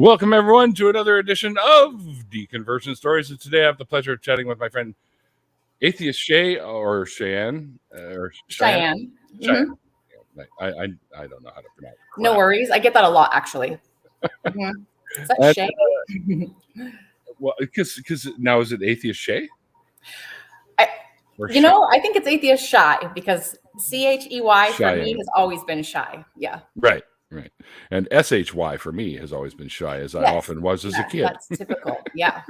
Welcome, everyone, to another edition of Deconversion Stories. And today I have the pleasure of chatting with my friend Atheist Cheyenne. Cheyenne. Cheyenne. I don't know how to pronounce it. No worries. I get that a lot, actually. Is that Shay? Well, because now is it Atheist Shay? I think it's Atheist Shy because CHEY for me has always been shy. Yeah. Right. And SHY for me has always been shy, as I often was as a kid. That's typical. Yeah.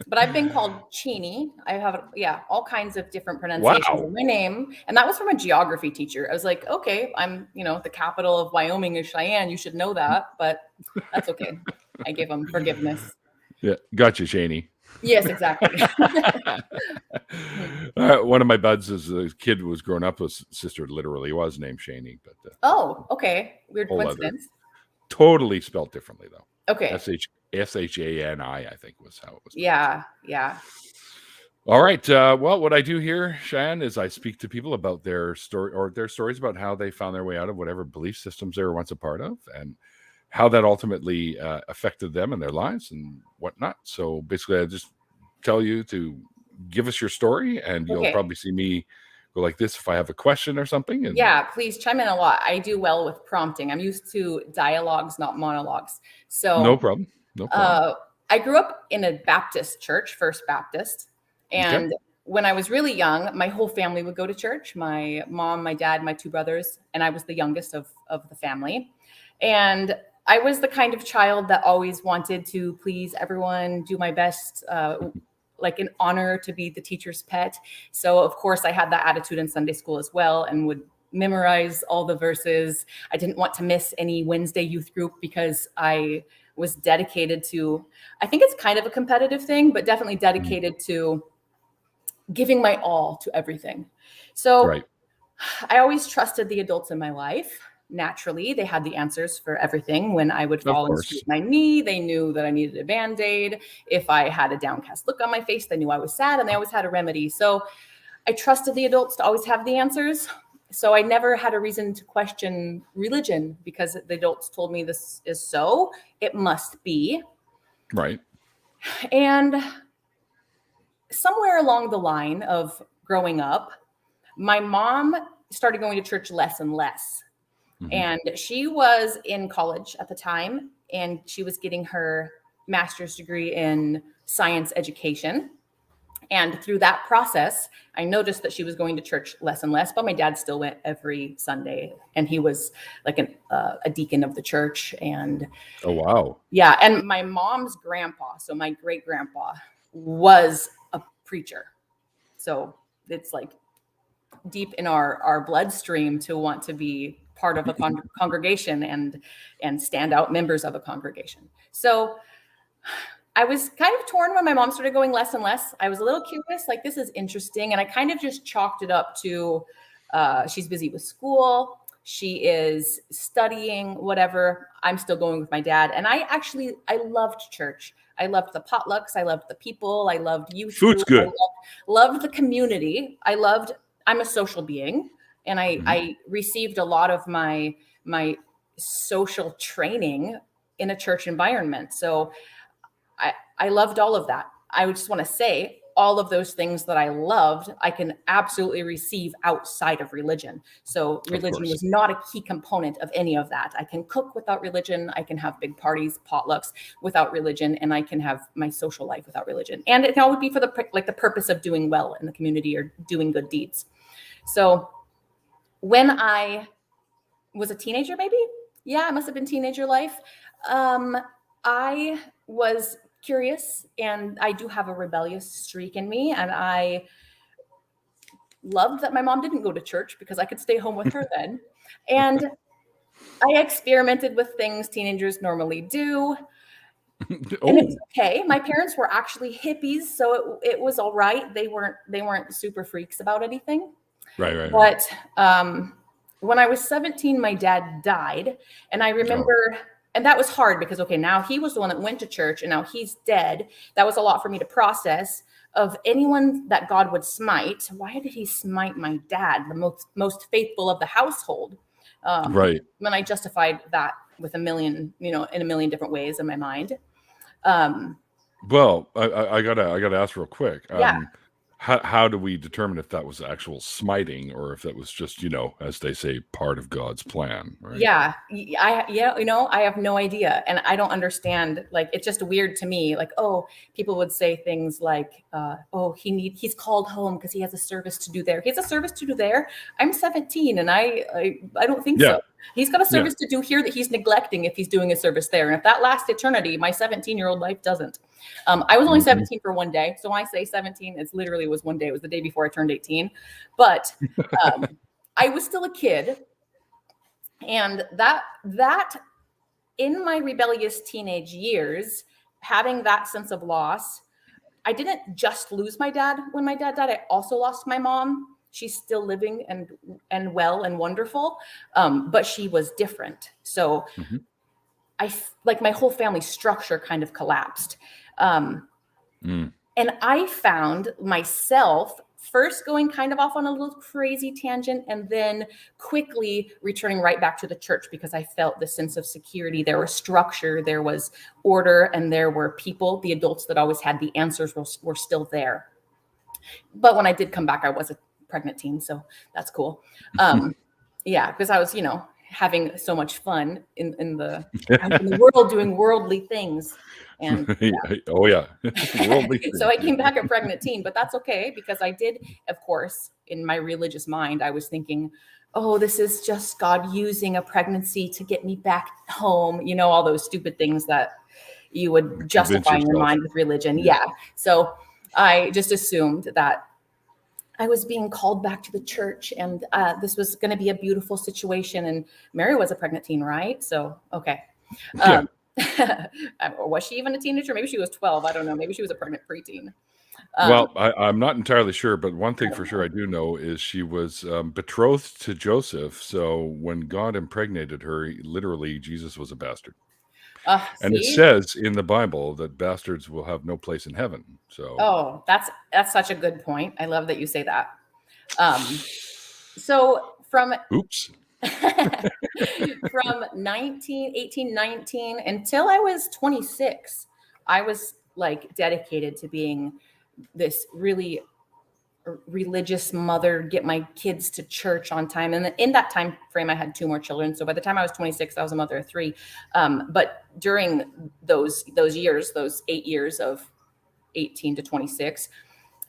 But I've been called Cheney. I have, all kinds of different pronunciations of my name. And that was from a geography teacher. I was like, okay, I'm, the capital of Wyoming is Cheyenne. You should know that, but that's okay. I gave him forgiveness. Yeah. Gotcha, Cheney. Yes, exactly. One of my buds as a kid was growing up, his sister literally was named Shaney. But oh, okay. Weird coincidence. Totally spelled differently, though. Okay. Shani, I think was how it was. Yeah. All right. Well, what I do here, Cheyenne, is I speak to people about their story or their stories about how they found their way out of whatever belief systems they were once a part of and how that ultimately affected them and their lives and whatnot. So basically, I just tell you to give us your story, and you'll probably see me go like this if I have a question or something. And yeah, please chime in a lot. I do well with prompting. I'm used to dialogues, not monologues. So no problem. I grew up in a Baptist church, First Baptist, and when I was really young, my whole family would go to church. My mom, my dad, my two brothers, and I was the youngest of the family. And I was the kind of child that always wanted to please everyone, do my best, like an honor to be the teacher's pet. So, of course, I had that attitude in Sunday school as well and would memorize all the verses. I didn't want to miss any Wednesday youth group because I was dedicated to, I think it's kind of a competitive thing, but definitely dedicated to giving my all to everything. So I always trusted the adults in my life. Naturally, they had the answers for everything. When I would fall and scrape my knee, they knew that I needed a Band-Aid. If I had a downcast look on my face, they knew I was sad, and they always had a remedy. So I trusted the adults to always have the answers. So I never had a reason to question religion because the adults told me this is so, it must be. Right. And somewhere along the line of growing up, my mom started going to church less and less. And she was in college at the time, and she was getting her master's degree in science education. And through that process, I noticed that she was going to church less and less, but my dad still went every Sunday, and he was like a deacon of the church. And oh, wow. Yeah. And my mom's grandpa, so my great grandpa, was a preacher. So it's like deep in our bloodstream to want to be part of a congregation and standout members of a congregation. So I was kind of torn when my mom started going less and less. I was a little curious, like, this is interesting. And I kind of just chalked it up to she's busy with school. She is studying, whatever. I'm still going with my dad. And I loved church. I loved the potlucks. I loved the people. I loved youth. Food's good. Loved the community. I'm a social being. And I received a lot of my social training in a church environment. So I loved all of that. I would just want to say all of those things that I loved, I can absolutely receive outside of religion. So religion was not a key component of any of that. I can cook without religion. I can have big parties, potlucks without religion, and I can have my social life without religion. And it can always be for the purpose of doing well in the community or doing good deeds. So when I was a teenager, maybe, I must have been teenager life. I was curious, and I do have a rebellious streak in me. And I loved that my mom didn't go to church because I could stay home with her then. And I experimented with things teenagers normally do. And it's okay. My parents were actually hippies, so it was all right. They weren't super freaks about anything. Right. But when I was 17, my dad died. And I remember, and that was hard because, now he was the one that went to church and now he's dead. That was a lot for me to process. Of anyone that God would smite, why did he smite my dad, the most faithful of the household? When I justified that with a million, in a million different ways in my mind. Well, I gotta ask real quick. Yeah. How do we determine if that was actual smiting or if that was just, as they say, part of God's plan? Right? Yeah. I have no idea. And I don't understand. Like, it's just weird to me. Like, oh, people would say things like, oh, he's called home because he has a service to do there. He has a service to do there. I'm 17 and I don't think Yeah. so. He's got a service to do here that he's neglecting if he's doing a service there. And if that lasts eternity, my 17-year-old life doesn't. I was only 17 for one day. So when I say 17, it literally was one day. It was the day before I turned 18. But I was still a kid. And that in my rebellious teenage years, having that sense of loss, I didn't just lose my dad when my dad died. I also lost my mom. She's still living and well and wonderful, but she was different. So like my whole family structure kind of collapsed. And I found myself first going kind of off on a little crazy tangent and then quickly returning right back to the church because I felt the sense of security. There was structure, there was order, and there were people, the adults that always had the answers were still there. But when I did come back, I was a pregnant teen, so that's cool. Yeah, because I was, having so much fun in the world doing worldly things. And Oh yeah. So I came back a pregnant teen, but that's okay because I did, of course, in my religious mind, I was thinking, oh, this is just God using a pregnancy to get me back home. All those stupid things that you would justify in your mind with religion. Yeah. So I just assumed that I was being called back to the church and this was going to be a beautiful situation. And Mary was a pregnant teen, right? So, okay. Was she even a teenager? Maybe she was 12. I don't know. Maybe she was a pregnant preteen. Well, I'm not entirely sure, but one thing for sure I do know is she was betrothed to Joseph. So when God impregnated her, literally Jesus was a bastard. And it says in the Bible that bastards will have no place in heaven. So that's such a good point. I love that you say that. So from from 18, 19 until I was 26, I was like dedicated to being this really religious mother, get my kids to church on time. And in that time frame, I had 2 more children. So by the time I was 26, I was a mother of 3. But during those years, those 8 years of 18 to 26,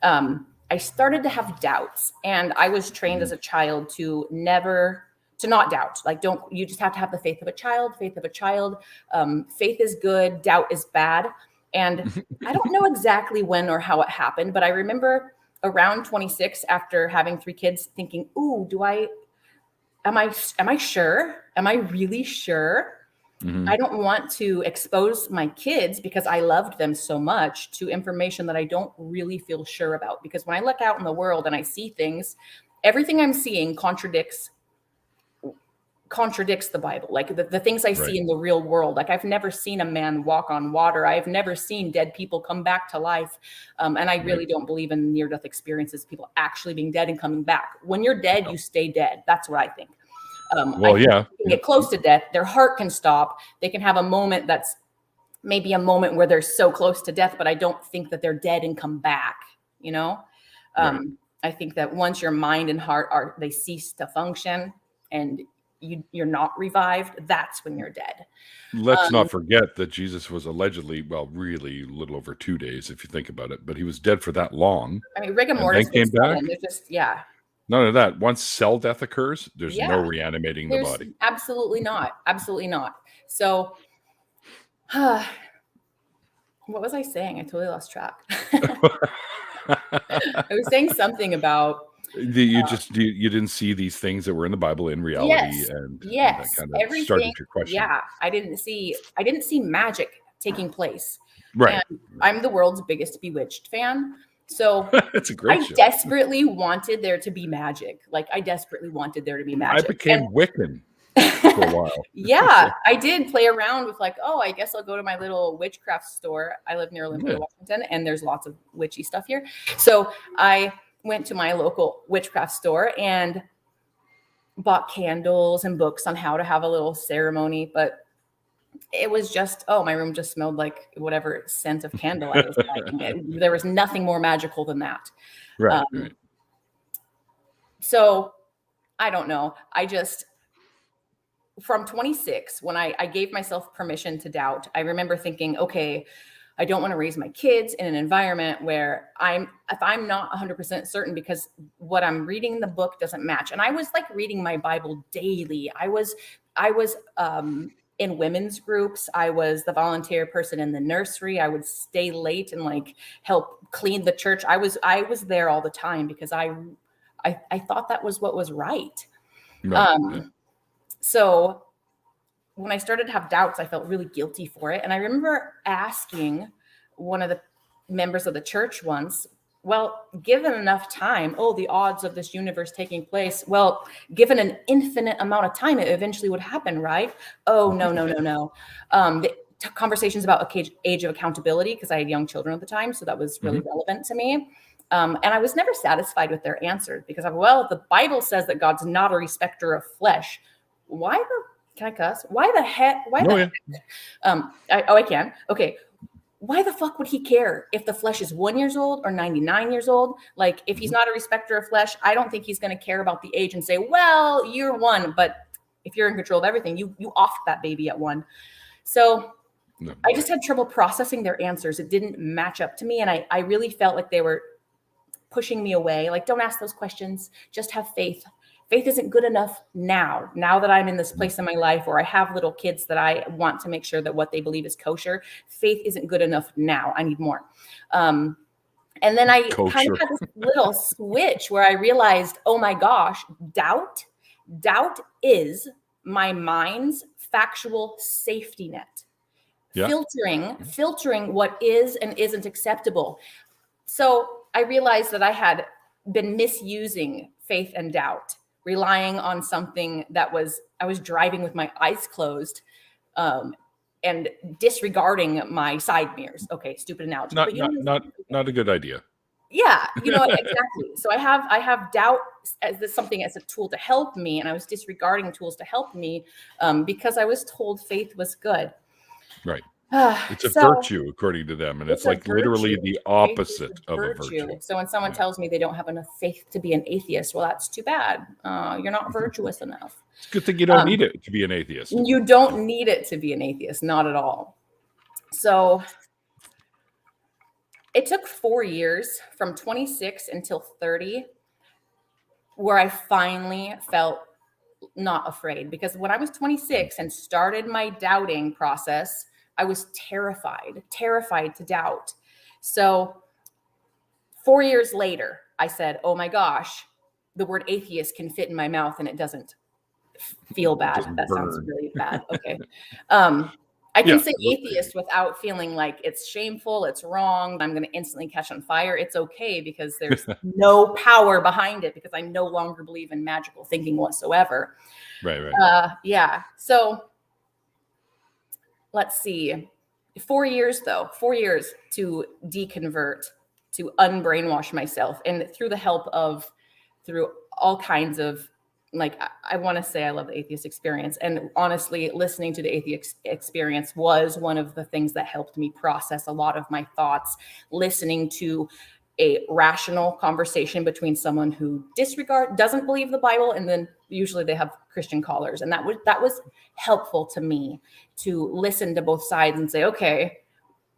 I started to have doubts. And I was trained as a child to not doubt. Like, you just have to have the faith of a child. Faith is good. Doubt is bad. And I don't know exactly when or how it happened, but I remember around 26, after having 3 kids, thinking, ooh, am I sure? Am I really sure? I don't want to expose my kids because I loved them so much to information that I don't really feel sure about. Because when I look out in the world and I see things, everything I'm seeing contradicts the Bible. Like the things I see in the real world. Like, I've never seen a man walk on water. I've never seen dead people come back to life. And I really don't believe in near-death experiences, people actually being dead and coming back. When you're dead, you stay dead. That's what I think. You can get close to death. Their heart can stop. They can have a moment that's maybe a moment where they're so close to death, but I don't think that they're dead and come back. I think that once your mind and heart they cease to function and you're not revived, that's when you're dead. Let's not forget that Jesus was allegedly, really a little over 2 days, if you think about it, but he was dead for that long. I mean, rigor mortis came back. None of that. Once cell death occurs, there's no reanimating the body. Absolutely not. Absolutely not. So, what was I saying? I totally lost track. I was saying something about you didn't see these things that were in the Bible in reality, and that kind of everything started your question. Yeah, I didn't see magic taking place. Right. And I'm the world's biggest Bewitched fan. So it's a great show. Desperately wanted there to be magic. Like, I desperately wanted there to be magic. I became Wiccan for a while. Yeah, I did play around with like, I guess I'll go to my little witchcraft store. I live near Olympia, Washington, and there's lots of witchy stuff here. So I went to my local witchcraft store and bought candles and books on how to have a little ceremony. But it was just, oh, my room just smelled like whatever scent of candle I was lighting. There was nothing more magical than that. Right. So I don't know. From 26, when I gave myself permission to doubt, I remember thinking, okay, I don't want to raise my kids in an environment where if I'm not 100% certain because what I'm reading in the book doesn't match. And I was like reading my Bible daily. I was in women's groups. I was the volunteer person in the nursery. I would stay late and like help clean the church. I was there all the time because I thought that was what was right. So when I started to have doubts, I felt really guilty for it. And I remember asking one of the members of the church once, well, given enough time, the odds of this universe taking place, well, given an infinite amount of time, it eventually would happen, right? Oh, no. The conversations about age of accountability, because I had young children at the time. So that was really relevant to me. And I was never satisfied with their answers because the Bible says that God's not a respecter of flesh. Can I cuss? Why the heck? I can. Okay. Why the fuck would he care if the flesh is 1 year old or 99 years old? Like, if he's not a respecter of flesh, I don't think he's going to care about the age and say, well, you're one. But if you're in control of everything, you offed that baby at 1. So I just had trouble processing their answers. It didn't match up to me. And I really felt like they were pushing me away. Like, don't ask those questions. Just have faith. Faith isn't good enough now that I'm in this place in my life where I have little kids that I want to make sure that what they believe is kosher. Faith isn't good enough now. I need more. And then I kind of had this little switch where I realized, oh my gosh, doubt is my mind's factual safety net. Yeah. Filtering what is and isn't acceptable. So I realized that I had been misusing faith and doubt, relying on something that I was driving with my eyes closed, and disregarding my side mirrors. Okay, stupid analogy. Not a good idea. Yeah, exactly. So I have doubt as something as a tool to help me, and I was disregarding tools to help me because I was told faith was good. Right. It's a virtue, according to them, and it's like literally the opposite of a virtue. So when someone tells me they don't have enough faith to be an atheist, well, that's too bad. You're not virtuous enough. It's a good thing you don't need it to be an atheist. You don't need it to be an atheist, not at all. So it took 4 years, from 26 until 30, where I finally felt not afraid. Because when I was 26 and started my doubting process, I was terrified to doubt. So 4 years later, I said, oh my gosh, the word atheist can fit in my mouth and it doesn't feel bad. That sounds really bad. Okay. I can say atheist without feeling like it's shameful, it's wrong, I'm going to instantly catch on fire. It's okay because there's no power behind it because I no longer believe in magical thinking whatsoever. Right. Yeah. So let's see, 4 years to deconvert, to unbrainwash myself. And through all kinds of, like, I want to say I love the atheist experience. And honestly, listening to the atheist experience was one of the things that helped me process a lot of my thoughts. Listening to a rational conversation between someone who doesn't believe the Bible, and then usually they have Christian callers. And that was helpful to me to listen to both sides and say, okay,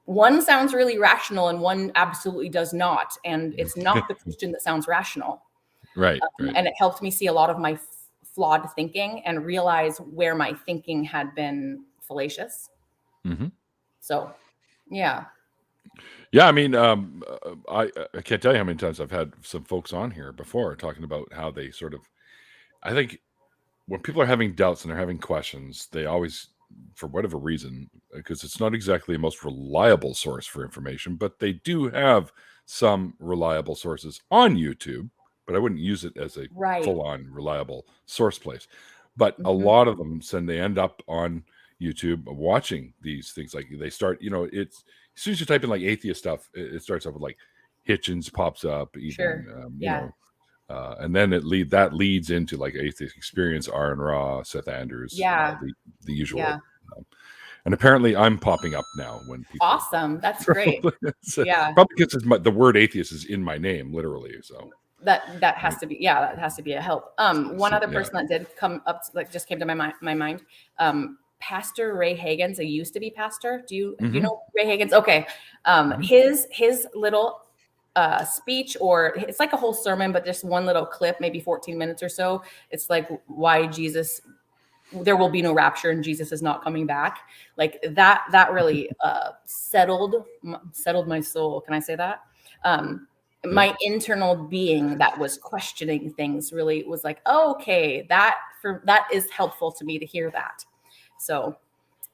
one sounds really rational and one absolutely does not. And it's not the Christian that sounds rational. Right. And it helped me see a lot of my flawed thinking and realize where my thinking had been fallacious. Mm-hmm. So, yeah. Yeah, I mean, I can't tell you how many times I've had some folks on here before talking about how they sort of, I think when people are having doubts and they're having questions, they always, for whatever reason, because it's not exactly the most reliable source for information, but they do have some reliable sources on YouTube, but I wouldn't use it as a full-on reliable source place. But a lot of them, they end up on YouTube watching these things. Like they start, it's, as soon as you type in like atheist stuff, it starts off with like Hitchens pops up, even, and then that leads into like Atheist Experience, Aaron Ra, Seth Andrews, the usual. And apparently I'm popping up now when people. Awesome. That's great. Yeah. Probably because the word atheist is in my name, literally. So that has to be, that has to be a help. One other person that did come up, just came to my mind. Pastor Ray Hagins, a used to be pastor. Do you know Ray Hagins? Okay. His little speech, or it's like a whole sermon, but just one little clip, maybe 14 minutes or so. It's like why there will be no rapture and Jesus is not coming back. Like that really settled my soul. Can I say that? My internal being that was questioning things really was like, oh, okay, that is helpful to me to hear that. So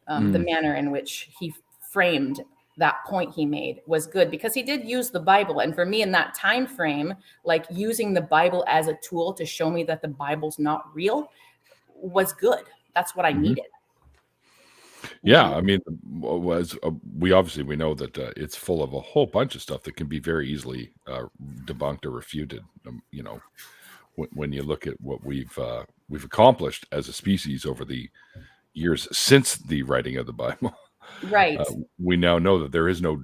the manner in which he framed that point he made was good, because he did use the Bible. And for me in that time frame, like using the Bible as a tool to show me that the Bible's not real was good. That's what I needed. Yeah, I mean, we know that it's full of a whole bunch of stuff that can be very easily debunked or refuted. When you look at what we've accomplished as a species over the years since the writing of the Bible, right? We now know that there is no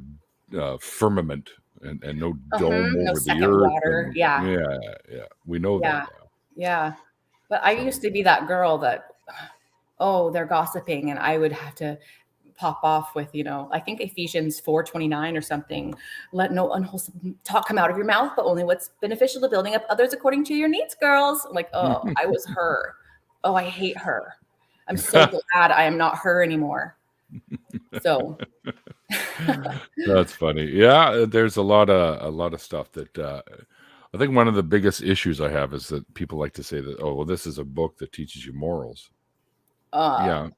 firmament and no dome no over second the earth. Water. We know that now. Yeah, but I used to be that girl that, they're gossiping, and I would have to pop off with, I think Ephesians 4:29 or something. Let no unwholesome talk come out of your mouth, but only what's beneficial to building up others according to your needs, girls. Like, I was her. Oh, I hate her. I'm so glad I am not her anymore. So that's funny. Yeah, there's a lot of stuff that I think one of the biggest issues I have is that people like to say that, this is a book that teaches you morals. Yeah.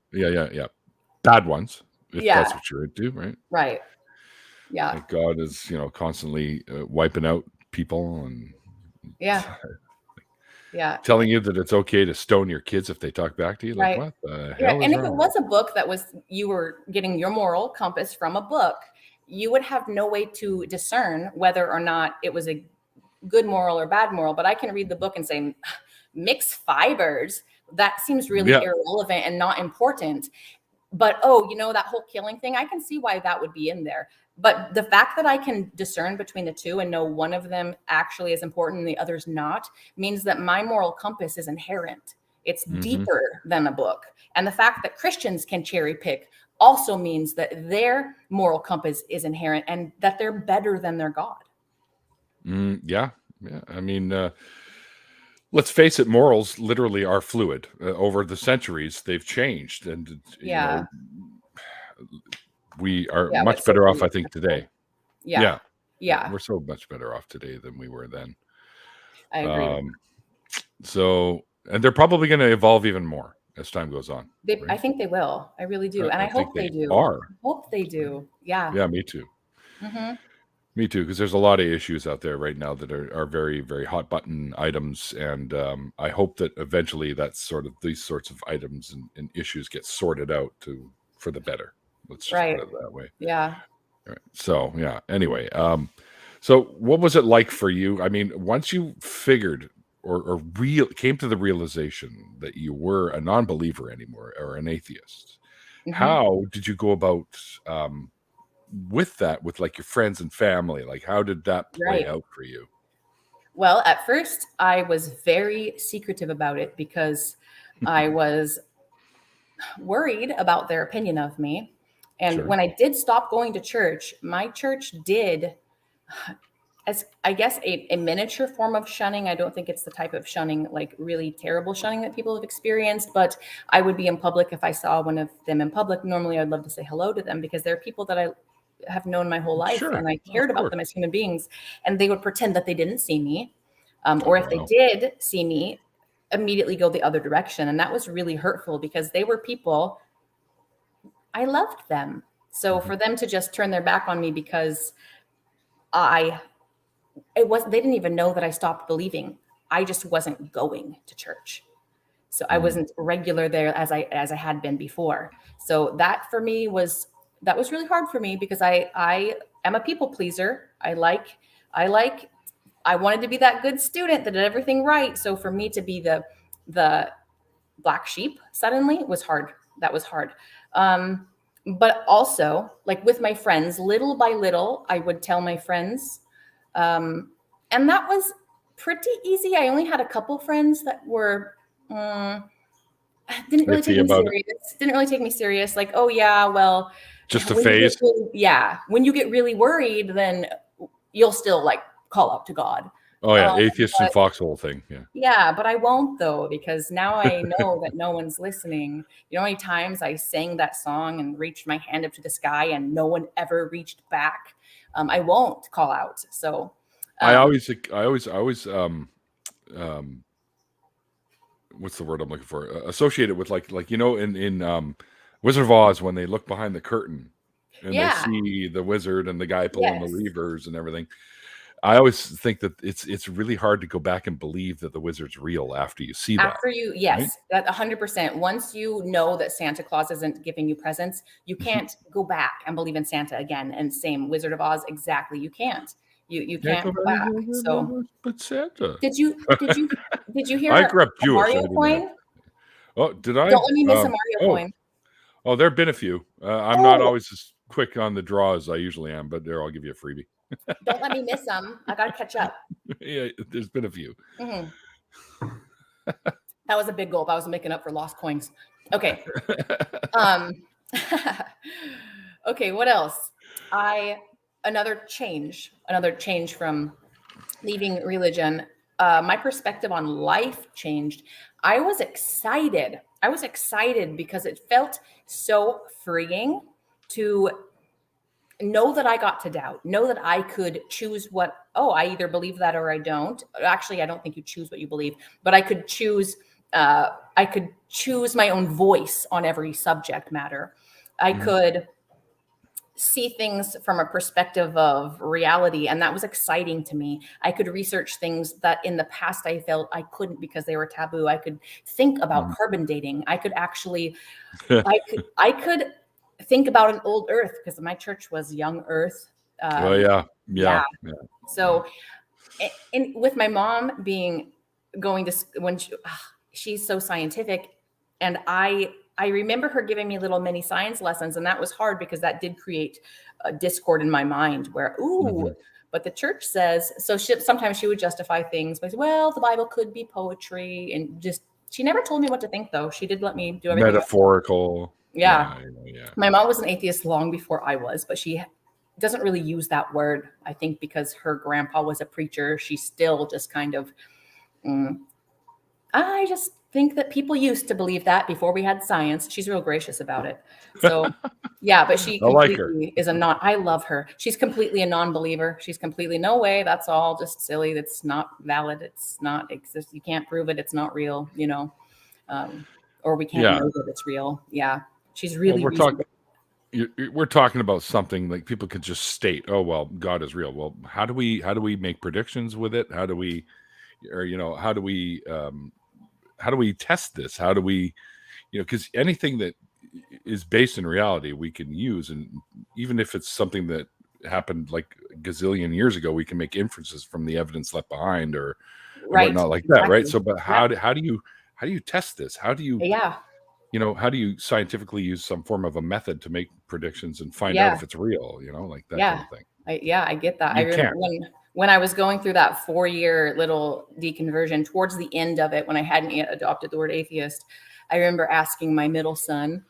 Bad ones, if that's what you're into, right? Right. Yeah. Like God is, constantly wiping out people and telling you that it's okay to stone your kids if they talk back to you. Like, what the hell is and wrong? if it was a book that you were getting your moral compass from a book, you would have no way to discern whether or not it was a good moral or bad moral. But I can read the book and say, mixed fibers, that seems really irrelevant and not important. But that whole killing thing, I can see why that would be in there. But the fact that I can discern between the two and know one of them actually is important and the other's not, means that my moral compass is inherent. It's deeper than a book. And the fact that Christians can cherry pick also means that their moral compass is inherent and that they're better than their God. Yeah. I mean, let's face it, morals literally are fluid. Over the centuries, they've changed. And, we are much better off, I think, today. Yeah. We're so much better off today than we were then. I agree. And they're probably going to evolve even more as time goes on. Right? I think they will. I really do. And I hope they do. I hope they do. Yeah. Yeah, me too. Me too, because there's a lot of issues out there right now that are very, very hot button items. And I hope that eventually these sorts of items and issues get sorted out for the better. Let's just put it that way. Yeah. Right. So, anyway. So what was it like for you? I mean, once you figured or came to the realization that you were a non-believer anymore or an atheist, how did you go about with that, with like your friends and family? Like, how did that play out for you? Well, at first I was very secretive about it because I was worried about their opinion of me. And when I did stop going to church, my church did, as I guess, a miniature form of shunning. I don't think it's the type of shunning, like really terrible shunning that people have experienced, but I would be in public. If I saw one of them in public, normally I'd love to say hello to them because they're people that I have known my whole life and I cared about them as human beings, and they would pretend that they didn't see me. Or if they did see me, immediately go the other direction. And that was really hurtful because they were people, I loved them. So for them to just turn their back on me because they didn't even know that I stopped believing. I just wasn't going to church. So I wasn't regular there as I had been before. So that for me was really hard for me because I am a people pleaser. I wanted to be that good student that did everything right. So for me to be the black sheep suddenly was hard. That was hard. But also, like with my friends, little by little, I would tell my friends. And that was pretty easy. I only had a couple friends that were, didn't really take Iffy me about it. serious. Didn't really take me serious. Like, oh yeah, well, Just a when you get phase. when you get really worried, then you'll still like call out to God. Oh yeah, Um, atheist and but foxhole thing. Yeah. yeah, but I won't though, because now I know that no one's listening. You know how many times I sang that song and reached my hand up to the sky and no one ever reached back? I won't call out. So, I um, always what's the word I'm looking for? Associate it with like in Wizard of Oz when they look behind the curtain and they yeah, see the wizard and the guy pulling the yes. levers and everything. I always think that it's really hard to go back and believe that the wizard's real after you see that, After you, right? yes, that 100%. Once you know that Santa Claus isn't giving you presents, you can't go back and believe in Santa again. And same Wizard of Oz, exactly. You can't. You Can't can't go go back, back. So but Santa. did you did you did you I hear grew up a Jewish. I Mario didn't have. coin? Oh, did I? Don't let me miss a Mario Oh, coin. oh, there've been a few. I'm not Oh, always as quick on the draw as I usually am, but there, I'll give you a freebie. don't let me miss them. I gotta catch up. Yeah, there's been a few. Mhm. That was a big gulp. I was making up for lost coins. Okay. Um, okay, what else? Another change from leaving religion. My perspective on life changed. I was excited. I was excited because it felt so freeing to know that I got to doubt, know that I could choose I either believe that or I don't. Actually, I don't think you choose what you believe, but I could choose my own voice on every subject matter. I Mhm. could see things from a perspective of reality, and that was exciting to me. I could research things that in the past I felt I couldn't because they were taboo. I could think about Mhm. carbon dating. I could think about an old earth because my church was young earth. Oh um, yeah, yeah, yeah, yeah, yeah. so and with my mom being going to when she's so scientific, and I remember her giving me little mini science lessons, and that was hard because that did create a discord in my mind where Mhm. but the church says so. Sometimes she would justify things by well, the Bible could be poetry, and just she never told me what to think though. She did let me do everything myself. Metaphorical. Yeah, Yeah, yeah, yeah. my mom was an atheist long before I was, but she doesn't really use that word. I think because her grandpa was a preacher, she still just kind of, mm, I just think that people used to believe that before we had science. She's real gracious about it. So, yeah, but she I like her. completely is a non, I love her. She's completely a non-believer. She's completely, no way, that's all just silly. That's not valid. It's not exist. You can't prove it. It's not real, um, or we can't Yeah. know that it's real. Yeah. She's Well, really reasonable. we're talking about something like people could just state, "Oh, well, God is real." Well, how do we make predictions with it? How do we, or how do we test this? How do we, because anything that is based in reality we can use, and even if it's something that happened like a gazillion years ago, we can make inferences from the evidence left behind or Right. whatnot like that, right? Exactly. So, but Yep. how do you test this? Yeah. How do you scientifically use some form of a method to make predictions and find out Yeah. if it's real, like that kind Yeah. of thing? I get that. I You remember can't. when I was going through that 4-year little deconversion, towards the end of it, when I hadn't yet adopted the word atheist, I remember asking my middle son,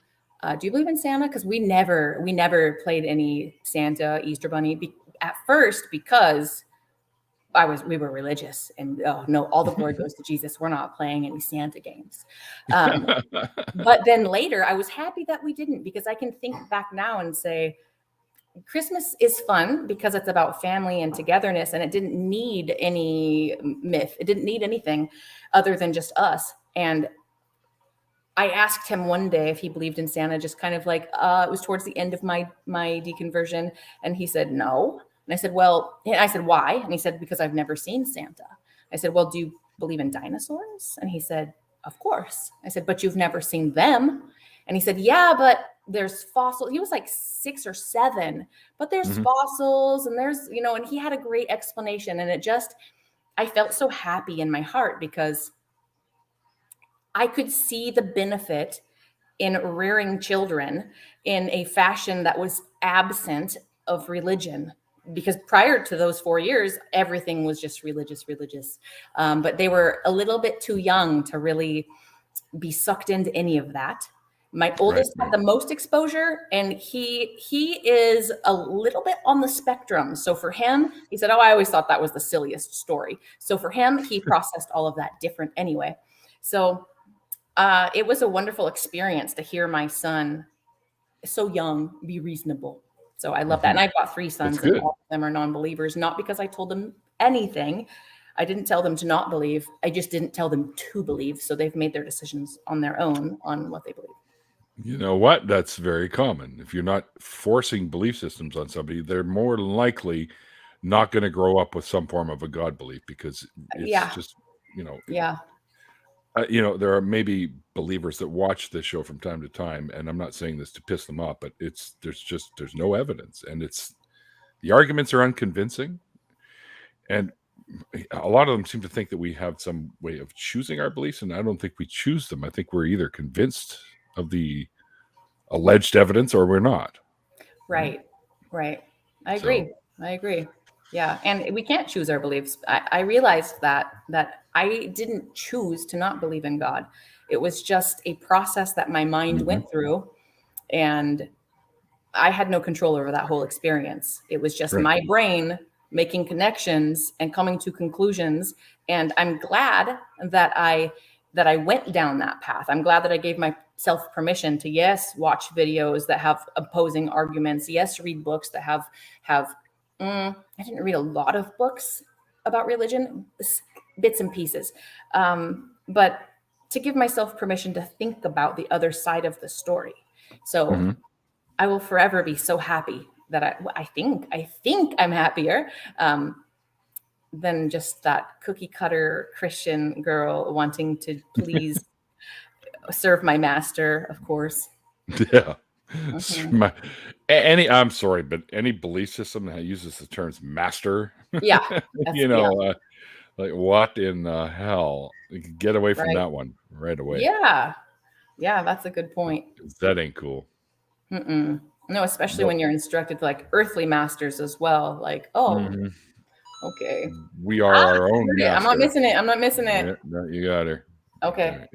"Do you believe in Santa?" Because we never played any Santa Easter Bunny at first because we were religious, and oh no, all the glory goes to Jesus. We're not playing any Santa games. Um, but then later, I was happy that we didn't, because I can think back now and say, Christmas is fun because it's about family and togetherness, and it didn't need any myth. It didn't need anything other than just us. And I asked him one day if he believed in Santa, just kind of like it was towards the end of my deconversion, and he said no. And I said, well, and I said, why? And he said, because I've never seen Santa. I said, well, do you believe in dinosaurs? And he said, of course. I said, but you've never seen them. And he said, yeah, but there's fossils. He was like 6 or 7, but there's Mhm. fossils and there's, and he had a great explanation. And I felt so happy in my heart because I could see the benefit in rearing children in a fashion that was absent of religion. Because prior to those 4 years, everything was just religious. But they were a little bit too young to really be sucked into any of that. My oldest had the most exposure, and he is a little bit on the spectrum. So for him, he said, I always thought that was the silliest story. So for him, he processed all of that different anyway. So it was a wonderful experience to hear my son, so young, be reasonable. So I love that. And I've got 3 sons, and all of them are non-believers, not because I told them anything. I didn't tell them to not believe. I just didn't tell them to believe. So they've made their decisions on their own on what they believe. You know what? That's very common. If you're not forcing belief systems on somebody, they're more likely not going to grow up with some form of a God belief, because it's just, there are maybe believers that watch this show from time to time, and I'm not saying this to piss them off, but there's no evidence, and the arguments are unconvincing, and a lot of them seem to think that we have some way of choosing our beliefs, and I don't think we choose them. I think we're either convinced of the alleged evidence or we're not. Right. I agree. Yeah. And we can't choose our beliefs. I realized that I didn't choose to not believe in God. It was just a process that my mind went through, and I had no control over that whole experience. It was just my brain making connections and coming to conclusions. And I'm glad that I went down that path. I'm glad that I gave myself permission to, yes, watch videos that have opposing arguments. Yes, read books that have, I didn't read a lot of books about religion, bits and pieces. But to give myself permission to think about the other side of the story. So I will forever be so happy that I think I'm happier than just that cookie cutter Christian girl wanting to please serve my master, of course. Yeah. I'm sorry, but any belief system that uses the terms master, like what in the hell? Get away from that one right away. Yeah, that's a good point. That ain't cool. No, especially when you're instructed like earthly masters as well. Like, okay, we are our own master. I'm not missing it. Yeah, no, you got her. Okay.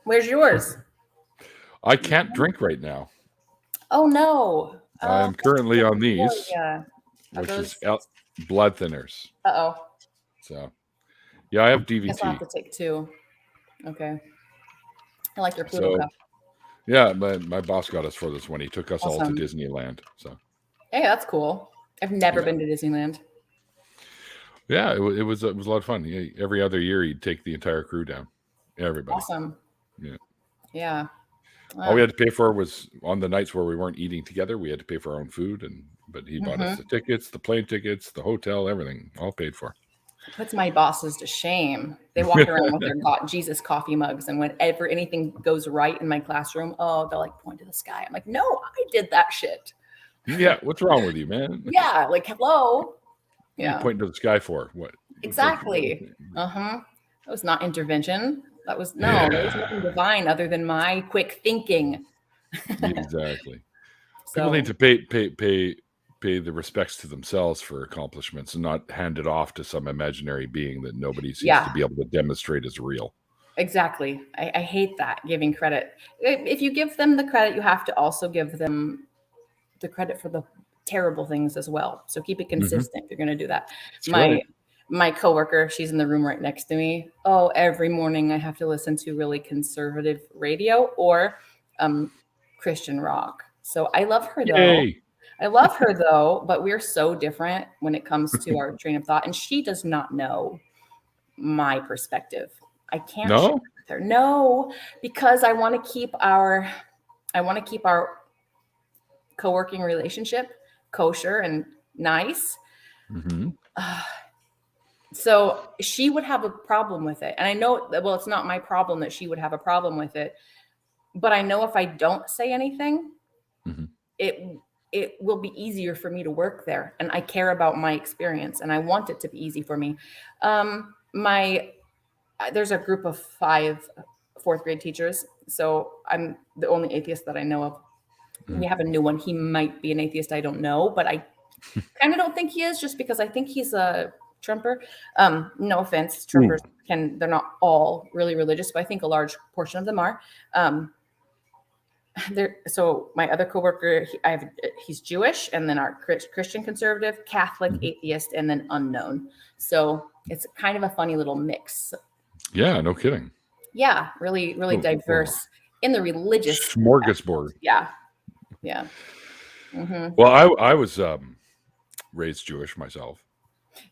Where's yours? I can't drink right now. Oh no! I'm currently on these, which is blood thinners. So, I have DVT. I have to take 2. Okay. I like your Pluto cup. Yeah, my boss got us for this one. He took us all to Disneyland. So, hey, that's cool. I've never been to Disneyland. Yeah, it was a lot of fun. Every other year, he'd take the entire crew down. Everybody. Awesome. Yeah. All we had to pay for was on the nights where we weren't eating together. We had to pay for our own food, but he bought us the tickets, the plane tickets, the hotel, everything, all paid for. Puts my bosses to shame. They walk around with their Jesus coffee mugs, and whenever anything goes right in my classroom, they'll like point to the sky. I'm like, no, I did that shit. Yeah, what's wrong with you, man? Yeah, like hello. Yeah, pointing to the sky for what? Exactly. That was not intervention. There was nothing divine other than my quick thinking. Exactly. People need to pay the respects to themselves for accomplishments and not hand it off to some imaginary being that nobody seems to be able to demonstrate as real. Exactly. I hate that, giving credit. If you give them the credit, you have to also give them the credit for the terrible things as well. So keep it consistent if you're going to do that. My coworker, she's in the room right next to me. Every morning I have to listen to really conservative radio or Christian rock. So I love her though. But we're so different when it comes to our train of thought. And she does not know my perspective. I can't share with her. No, because I want to keep our co-working relationship kosher and nice. So she would have a problem with it. And I know that, it's not my problem that she would have a problem with it. But I know if I don't say anything, it will be easier for me to work there. And I care about my experience and I want it to be easy for me. There's a group of 5 fourth grade teachers. So I'm the only atheist that I know of. Mhm. We have a new one. He might be an atheist. I don't know, but I kind of don't think he is, just because I think he's a Trumper. No offense, Trumpers they're not all really religious, but I think a large portion of them are. So my other coworker, he's Jewish, and then our Christian conservative, Catholic, atheist, and then unknown. So it's kind of a funny little mix. Yeah, no kidding. Yeah, really, really diverse in the religious smorgasbord. Yeah. Mm-hmm. Well, I was raised Jewish myself.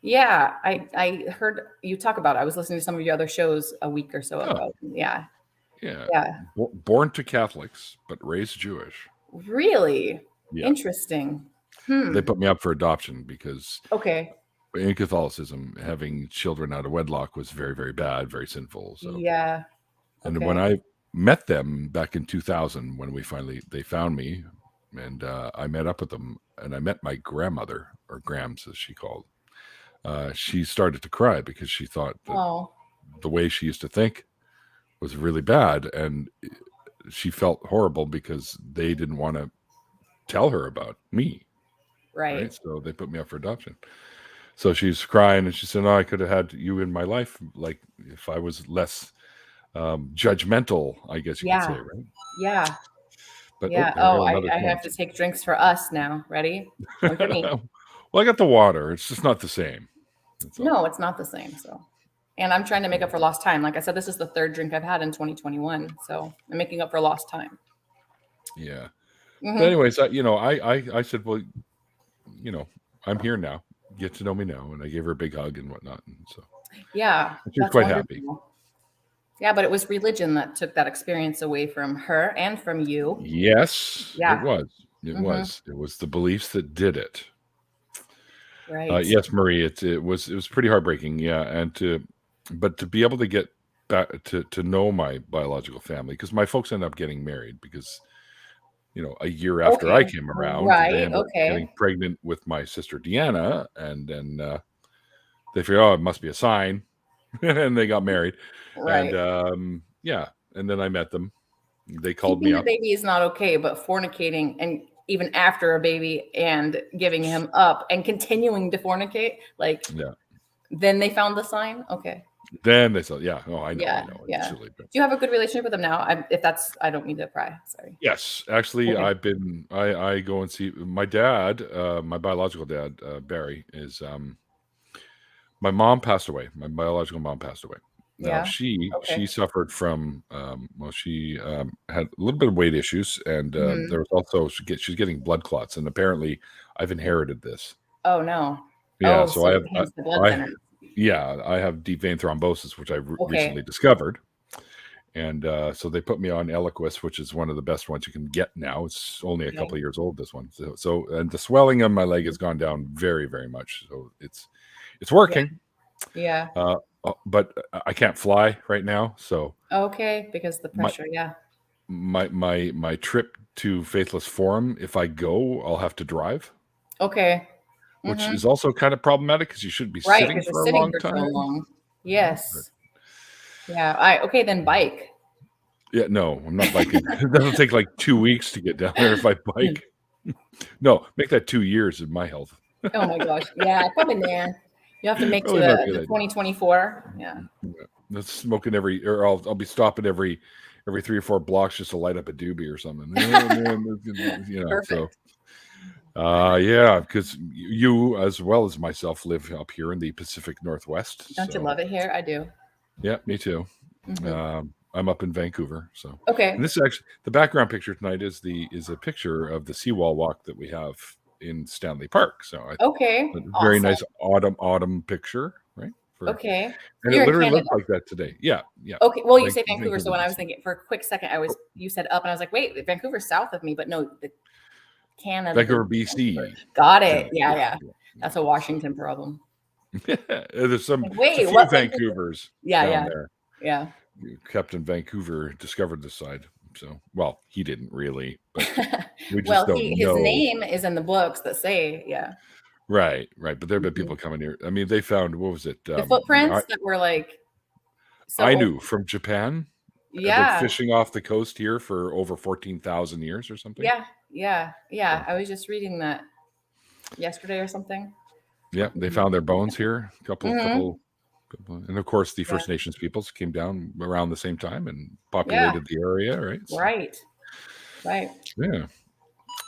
Yeah, I heard you talk about it. I was listening to some of your other shows a week or so ago. Yeah. Born to Catholics, but raised Jewish. Really? Yeah. Interesting. They put me up for adoption because in Catholicism, having children out of wedlock was very, very bad, very sinful. So and when I met them back in 2000, when they found me, and I met up with them, and I met my grandmother, or Grams as she called. She started to cry because she thought that the way she used to think was really bad, and she felt horrible because they didn't want to tell her about me. Right? So they put me up for adoption. So she's crying, and she said, "Oh, I could have had you in my life, like if I was less judgmental, I guess you could say, right?" Yeah. But I have to take drinks for us now. Ready? One for me. Well, I got the water. It's just not the same. No, it's not the same. So, and I'm trying to make up for lost time. Like I said, this is the third drink I've had in 2021. So I'm making up for lost time. Yeah. But anyways, I said, well, I'm here now. Get to know me now. And I gave her a big hug and whatnot. And so she's quite happy. Yeah, but it was religion that took that experience away from her and from you. Yes, it was. It was. It was the beliefs that did it. Right. Yes, Marie. It was pretty heartbreaking. Yeah, and to be able to get back to know my biological family, because my folks ended up getting married because, a year after I came around, they ended up getting pregnant with my sister Deanna, and then they figured, oh, it must be a sign, and they got married. Right. And and then I met them. They called me up. The baby is not okay, but fornicating, and even after a baby and giving him up and continuing to fornicate, then they found the sign. Okay. Then they said, I know. Yeah. Really, do you have a good relationship with them now? I don't mean to pry. Sorry. Yes, actually, I go and see my dad. My biological dad, Barry, is. My mom passed away. My biological mom passed away. Now she suffered from she had a little bit of weight issues, and there was also she's getting blood clots, and apparently I've inherited this. Oh no! Yeah, so I have deep vein thrombosis, which I recently discovered, and so they put me on Eliquis, which is one of the best ones you can get now. It's only a couple of years old. This one, so and the swelling on my leg has gone down very, very much. So it's working. Yeah. But I can't fly right now, so because the pressure. My trip to Faithless Forum, if I go, I'll have to drive. Which is also kind of problematic because you shouldn't be sitting for a long time. Yes. Yeah. Then bike. Yeah. No, I'm not biking. It doesn't take like 2 weeks to get down there if I bike. No, make that 2 years in my health. Oh my gosh. Yeah, probably man. You have to make to the 2024. Yeah. That's smoking I'll be stopping every 3 or 4 blocks just to light up a doobie or something. So because you as well as myself live up here in the Pacific Northwest. Don't you love it here? I do. Yeah, me too. I'm up in Vancouver, so And this is actually the background picture tonight is a picture of the seawall walk that we have in Stanley Park. So very nice autumn picture, right? And it literally looks like that today. Yeah. Okay. Well, you say Vancouver, so when I was thinking for a quick second, you said up, and I was like, wait, Vancouver's south of me, but no, Canada. Vancouver, BC. Got it. Yeah. That's a Washington problem. There's some few Vancouvers down there. Yeah. Captain Vancouver discovered this side. So, well, he didn't really, but we just don't know. His name is in the books that say, Right. But there have been people coming here. I mean, they found, what was it? The footprints that were like. Ainu from Japan. been Yeah. fishing off the coast here for over 14,000 years or something. Yeah. I was just reading that yesterday or something. Yeah, they found their bones here. Couple, and of course the First Yeah. Nations peoples came down around the same time and populated the area, right? So, Right. yeah,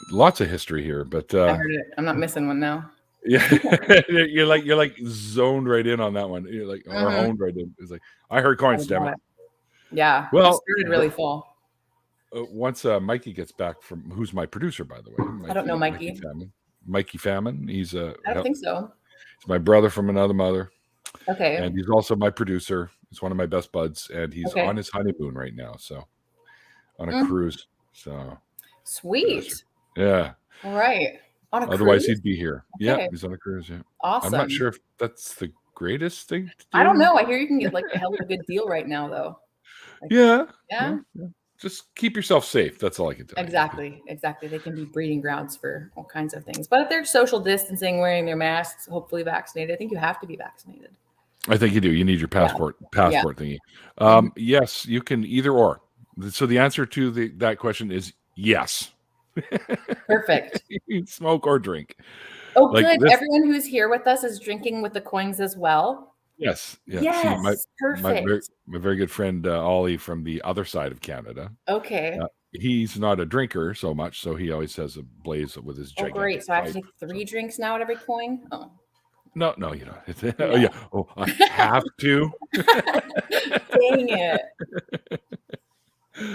lots of history here, but I heard it. I'm not missing one now. yeah, you're like zoned right in on that one. You're like, or honed right in. It's like, I heard coin stem it. Yeah. Well, it started really full. Once Mikey gets back from, who's my producer, by the way. I don't know Mikey. Mikey Famine. He's I don't think so. He's my brother from another mother. Okay. And he's also my producer. He's one of my best buds, and he's on his honeymoon right now. So on a cruise. So sweet. Yeah. All right. On a Otherwise, cruise? he'd be here. Okay. Yeah, he's on a cruise. Yeah. Awesome. I'm not sure if that's the greatest thing to do. I don't know. I hear you can get like a hell of a good deal right now, though. Like, yeah. Just keep yourself safe. That's all I can tell you. Exactly. They can be breeding grounds for all kinds of things. But if they're social distancing, wearing their masks, hopefully vaccinated, I think you have to be vaccinated. I think you do. You need your passport thingy. Yes, you can either or. So the answer to that question is yes. Perfect. Smoke or drink. Oh, like good. Everyone who's here with us is drinking with the coins as well. Yes. Yeah. Yes. See, perfect. My very good friend Ollie from the other side of Canada. Okay. He's not a drinker so much, so he always has a blaze with his gigantic. Oh, great! So I have to take 3 drinks now at every coin. Oh. No, you don't. Oh, yeah. Oh, I have to. Dang it.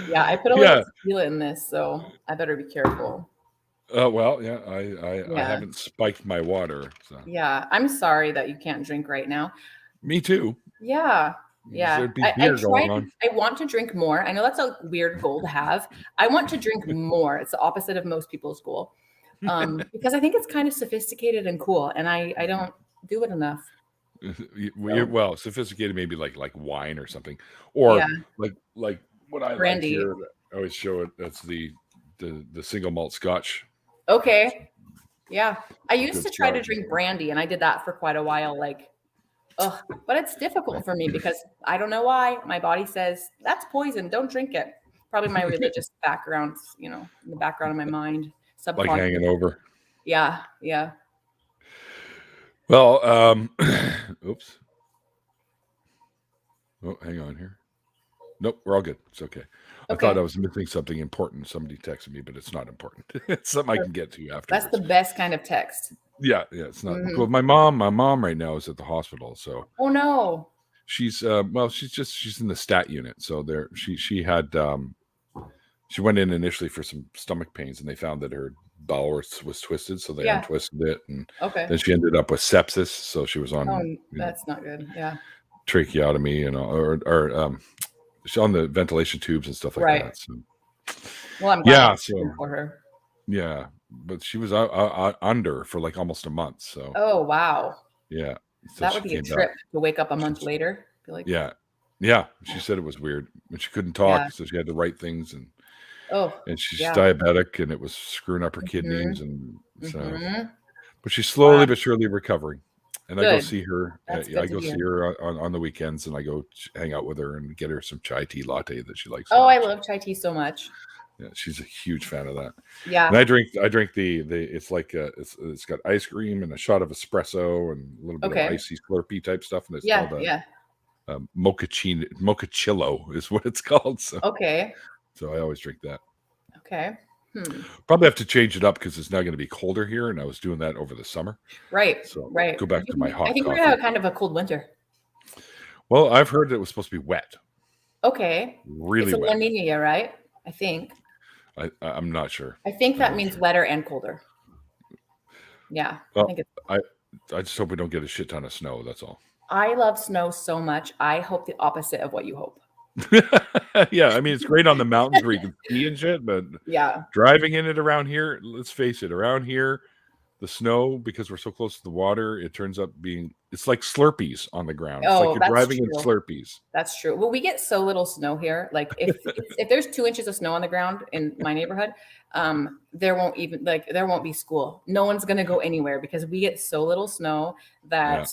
Yeah, I put a little tequila in this, so I better be careful. Well, yeah, I haven't spiked my water. So. Yeah, I'm sorry that you can't drink right now. Me too. Yeah. There'd be beer going on. I want to drink more. I know that's a weird goal to have. I want to drink more. It's the opposite of most people's goal. Because I think it's kind of sophisticated and cool, and I don't do it enough. Well, sophisticated, maybe like wine or something, or like what I brandy. Like here. I always show it. That's the single malt Scotch. Okay. Yeah, I used to try to drink brandy, and I did that for quite a while. But it's difficult for me because I don't know why. My body says that's poison. Don't drink it. Probably my religious background, in the background of my mind. Like hanging over. Yeah. Well, oops. Oh, hang on here. Nope, we're all good. It's okay. I thought I was missing something important. Somebody texted me, but it's not important. It's something I can get to after. That's the best kind of text. Yeah, it's not. Well, my mom right now is at the hospital, so. Oh no. She's she's in the stat unit, so she had she went in initially for some stomach pains, and they found that her bowel was twisted, so they untwisted it, and then she ended up with sepsis, so she was on. That's not good. Yeah. Tracheotomy, or she's on the ventilation tubes and stuff like that. So. Well, I'm glad for her. Yeah, but she was under for like almost a month. So. Oh wow. Yeah. So that would be a trip to wake up a month later. Be like, yeah. She said it was weird, but she couldn't talk, so she had to write things, and she's diabetic, and it was screwing up her kidneys, and so. But she's slowly but surely recovering. And I go see her. I go see her on the weekends, and I go hang out with her and get her some chai tea latte that she likes. Oh, I love chai tea so much. Yeah, she's a huge fan of that. Yeah, and I drink the it's like it's got ice cream and a shot of espresso and a little bit of icy Slurpee type stuff, and it's called mochaccillo is what it's called. So so I always drink that. Okay. Probably have to change it up because it's now going to be colder here, and I was doing that over the summer. Right. So go back to my hot coffee. I think we're gonna have kind of a cold winter. Well, I've heard that it was supposed to be wet. Okay. Really wet. It's a La Nina, right? I think. I'm not sure. I think that means wetter and colder. Yeah. Well, I just hope we don't get a shit ton of snow. That's all. I love snow so much. I hope the opposite of what you hope. Yeah, I mean, it's great on the mountains where you can ski and shit, but driving in it around here, let's face it, around here, the snow, because we're so close to the water, it turns up being, it's like Slurpees on the ground. It's like you're driving in Slurpees. That's true. Well, we get so little snow here. Like if there's 2 inches of snow on the ground in my neighborhood, there won't be school. No one's going to go anywhere because we get so little snow that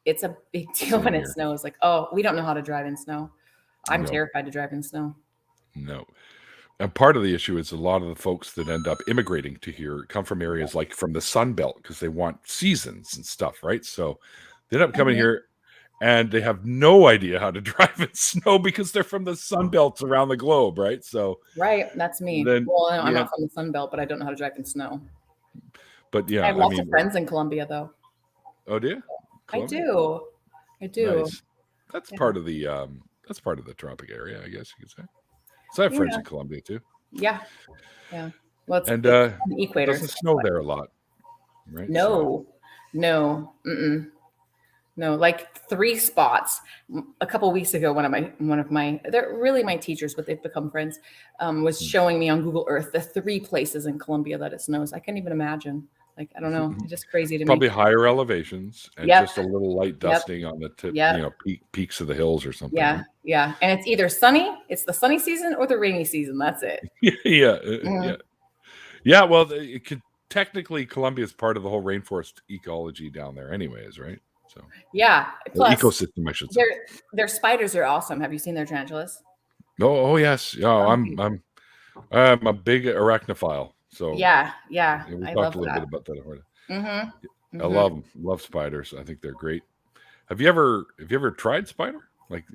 it's a big deal when it snows. Like, oh, we don't know how to drive in snow. I'm No. terrified to drive in snow. No. And part of the issue is a lot of the folks that end up immigrating to here come from areas like from the Sun Belt because they want seasons and stuff, right? So they end up coming here and they have no idea how to drive in snow because they're from the Sun Belts around the globe, right? So Right, that's me. then, Well, I'm not from the Sun Belt, but I don't know how to drive in snow. But yeah, I have lots of friends in Columbia, though. Oh, do you? Columbia? I do. Nice. That's part of the tropic area, I guess you could say. So I have friends in Columbia too. Yeah. Well, it's the equator. It doesn't snow there a lot, right? No. No, like 3 spots. A couple of weeks ago, one of my they're really my teachers, but they've become friends, was showing me on Google Earth the 3 places in Columbia that it snows. I can't even imagine. Like, I don't know. It's just crazy to me. Probably higher elevations and just a little light dusting on the tip, peaks of the hills or something. Yeah. And it's either sunny, it's the sunny season, or the rainy season. That's it. Yeah. Well, it could technically Columbia is part of the whole rainforest ecology down there, anyways, right? So plus ecosystem, I should say. Their spiders are awesome. Have you seen their tarantulas? Oh yes. I'm a big arachnophile. So we talked love a little that. bit about that already. I love them. Love spiders. I think they're great. Have you ever tried spider? Like,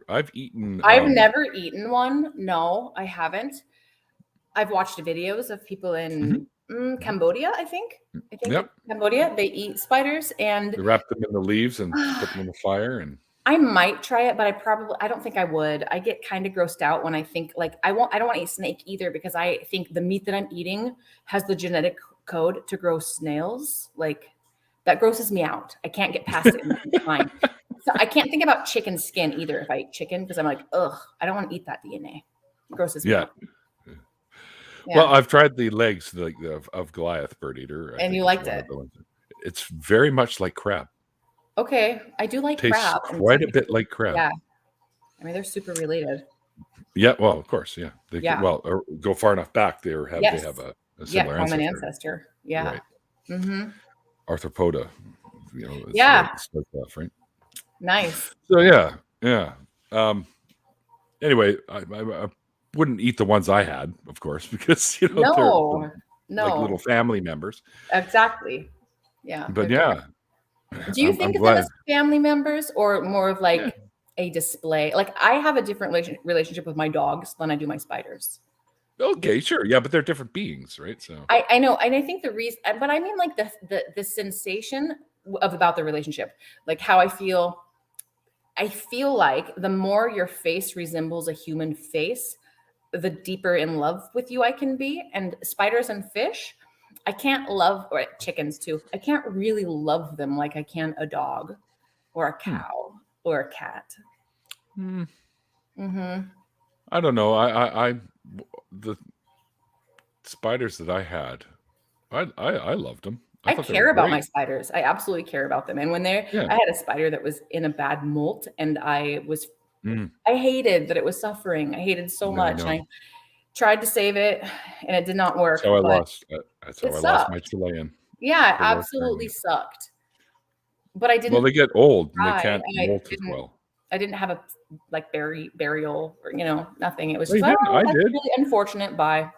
I've eaten. I've never eaten one. No, I haven't. I've watched videos of people in Cambodia. I think in Cambodia they eat spiders and they wrap them in the leaves and put them in the fire. And I might try it, but I don't think I would. I get kind of grossed out when I think like I don't want to eat snake either, because I think the meat that I'm eating has the genetic code to grow snails. Like, that grosses me out. I can't get past it in my mind. So I can't think about chicken skin either if I eat chicken, because I'm like, ugh, I don't want to eat that DNA. It grosses me out. Well, I've tried the legs of Goliath bird eater. And you liked it? It's very much like crab. Okay, I do like crab. Quite a bit like crab. Yeah, I mean, they're super related. Yeah, well, of course, yeah. They go far enough back. They have a similar common ancestor. Yeah. Right. Arthropoda. Stuff, right? Nice. So yeah. Anyway, I wouldn't eat the ones I had, of course, because they're like little family members. Exactly. Yeah. But yeah. Do you think of them as family members, or more of like a display? Like, I have a different relationship with my dogs than I do my spiders. Okay, sure. Yeah, but they're different beings, right? So I know. And I think the reason, but I mean like the sensation about the relationship, like how I feel like the more your face resembles a human face, the deeper in love with you I can be. And spiders and fish, I can't love, or chickens too, I can't really love them like I can a dog or a cow or a cat. I don't know. I the spiders that I had, I loved them. I care about my spiders. I absolutely care about them. And when I had a spider that was in a bad molt, and I hated that it was suffering. I hated so much. And I tried to save it, and it did not work. That's how I lost my Chilean. Yeah, it absolutely sucked. But I didn't. Well, they get old and they can't molt as well. I didn't have a burial or nothing. It was just I did. Really unfortunate. Bye.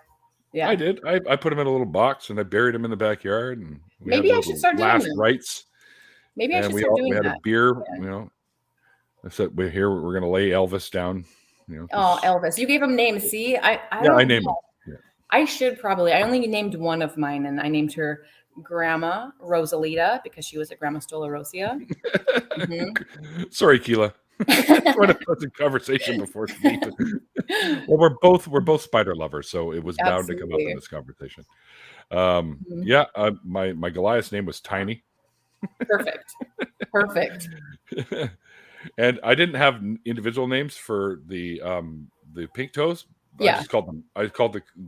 Yeah, I did. I put him in a little box and I buried him in the backyard. And maybe I should start doing last rites. Maybe I should start doing that. We had a beer. I said we're going to lay Elvis down. Oh, Elvis! You gave him names. See, I named him. Yeah. I should probably. I only named one of mine, and I named her Grandma Rosalita because she was a Grandma Stolorosia. Sorry, Keela. What a pleasant conversation before sleep. Well, we're both spider lovers, so it was bound to come up in this conversation. My Goliath's name was Tiny. Perfect. And I didn't have individual names for the pink toes. I just called them.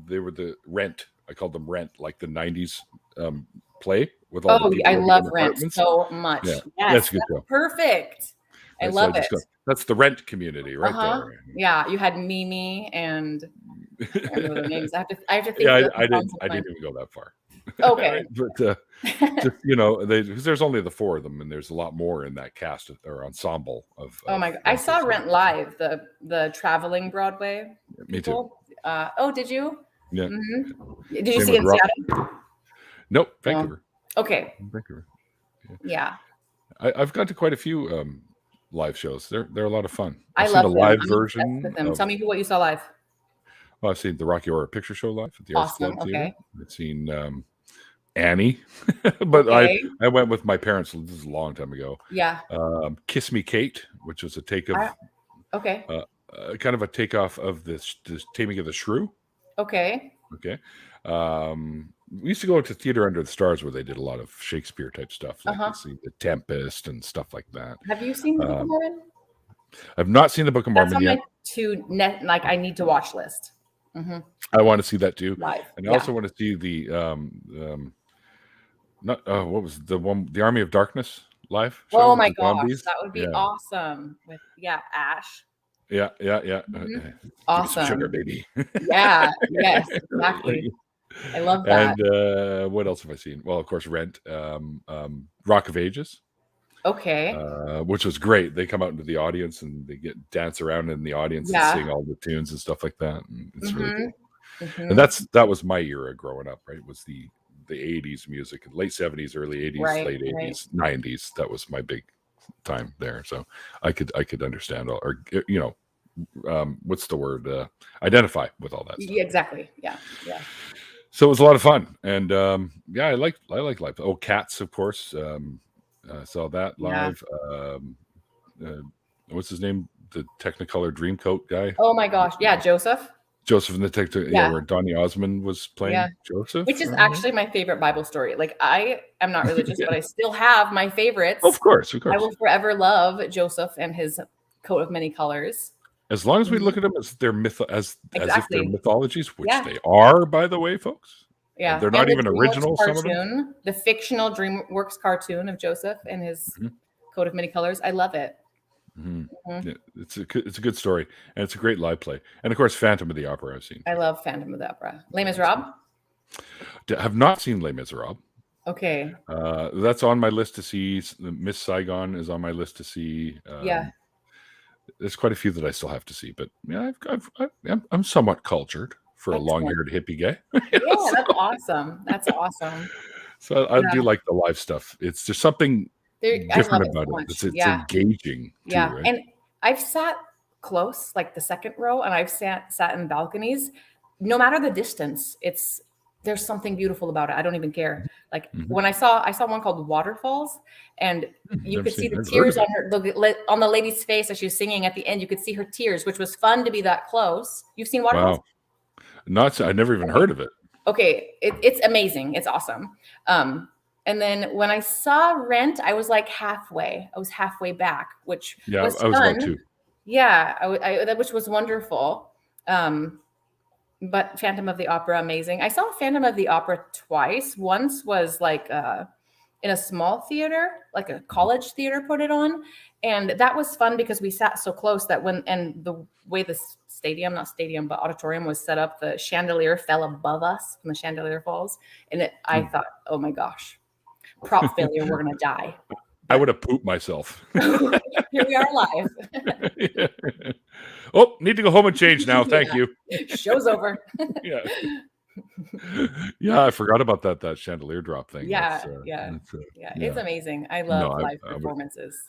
They were the Rent. I called them Rent, like the '90s play with all. I love Rent so much. Yeah. Yes, that's a good show. Perfect. I love it. That's the Rent community right there. Yeah, you had Mimi and I don't know their names. I have to think. Yeah, I didn't even go that far. Okay. Right? But just, you know, because there's only the four of them, and there's a lot more in that cast or ensemble of. Oh my God. I saw Rent live, the traveling Broadway Me too. people. Oh, did you? Yeah. Did you see it in Seattle? Nope, Vancouver. Okay. Vancouver. Yeah. I've gone to quite a few live shows. They're a lot of fun. I I've love seen a them. live I'm version. with them. Tell me what you saw live. Well, I've seen the Rocky Horror Picture Show live at the Arts Awesome. Club Theater. Okay. I've seen Annie, but Okay. I went with my parents. This is a long time ago. Yeah. Kiss Me Kate, which was a take of Okay. kind of a takeoff of this Taming of the Shrew. Okay. Okay. We used to go to Theater Under the Stars where they did a lot of Shakespeare type stuff, like you see The Tempest and stuff like that. Have you seen the Book of Mormon? I've not seen the Book of Mormon yet. Like I need to watch list. I want to see that too, live. And I also want to see the what was the one, the Army of Darkness live show? Oh my gosh, zombies. that would be awesome. With Ash. Yeah. Awesome. Sugar baby. Yeah. Yes. Exactly. I love that. And what else have I seen? Well, of course, Rent, Rock of Ages. Okay. Which was great. They come out into the audience and they dance around in the audience and sing all the tunes and stuff like that. And it's really cool. And that was my era growing up, right? It was the 80s music, late 70s, early 80s, late 80s, 90s. That was my big time there. So I could understand or what's the word? Identify with all that stuff. Yeah, exactly. Yeah. So it was a lot of fun. And I like live. Oh, Cats, of course. Saw that live. What's his name? The Technicolor Dreamcoat guy. Oh my gosh. Yeah, Joseph in the Technicolor, where Donny Osmond was playing Joseph. Which is actually my favorite Bible story. Like, I am not religious, but I still have my favorites. Of course. I will forever love Joseph and his coat of many colors. As long as we look at them as their as if they're mythologies, which they are, by the way, folks. Yeah, they're not even original. Cartoon, some of them. The fictional DreamWorks cartoon of Joseph and his coat of many colors. I love it. Yeah, it's a good story, and it's a great live play. And of course, Phantom of the Opera I've seen. I love Phantom of the Opera. Les Miserables? Have not seen Les Miserables. Okay. That's on my list to see. Miss Saigon is on my list to see. There's quite a few that I still have to see, but yeah, I'm somewhat cultured for a long-haired hippie guy. That's awesome. That's awesome. So I do like the live stuff. It's just something different about it. It's engaging. Too, right? And I've sat close, like the second row, and I've sat in balconies. No matter the distance, there's something beautiful about it. I don't even care. Like when I saw one called Waterfalls, and you could see the tears on the lady's face as she was singing at the end. You could see her tears, which was fun to be that close. You've seen Waterfalls? Wow. I never even heard of it. Okay, it's amazing. It's awesome. And then when I saw Rent, I was like halfway. I was halfway back, which was fun. I was about 2. Yeah, which was wonderful. But Phantom of the Opera, amazing. I saw Phantom of the Opera twice. Once was like in a small theater, like a college theater put it on. And that was fun because we sat so close that the way the auditorium was set up, the chandelier fell above us when the chandelier falls. And I thought, oh my gosh, prop failure, we're going to die. I would have pooped myself. Here we are live. Oh, need to go home and change now. Thank you. Show's over. Yeah, I forgot about that chandelier drop thing. It's amazing. I love live performances.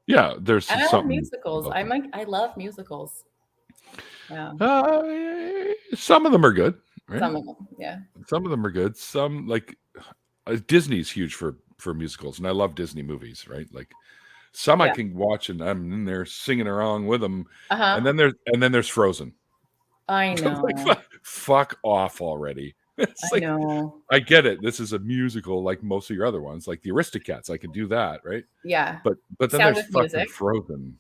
Yeah, there's and something. I love musicals. I love musicals. Yeah. Some of them are good. Right? Some of them, yeah. Some of them are good. Some like Disney's huge for musicals, and I love Disney movies. Right, like some I can watch, and I'm in there singing along with them. And then there's Frozen. I know. Like, fuck off already. It's like, I get it. This is a musical, like most of your other ones, like the Aristocats. I can do that, right? Yeah. But then there's fucking Frozen.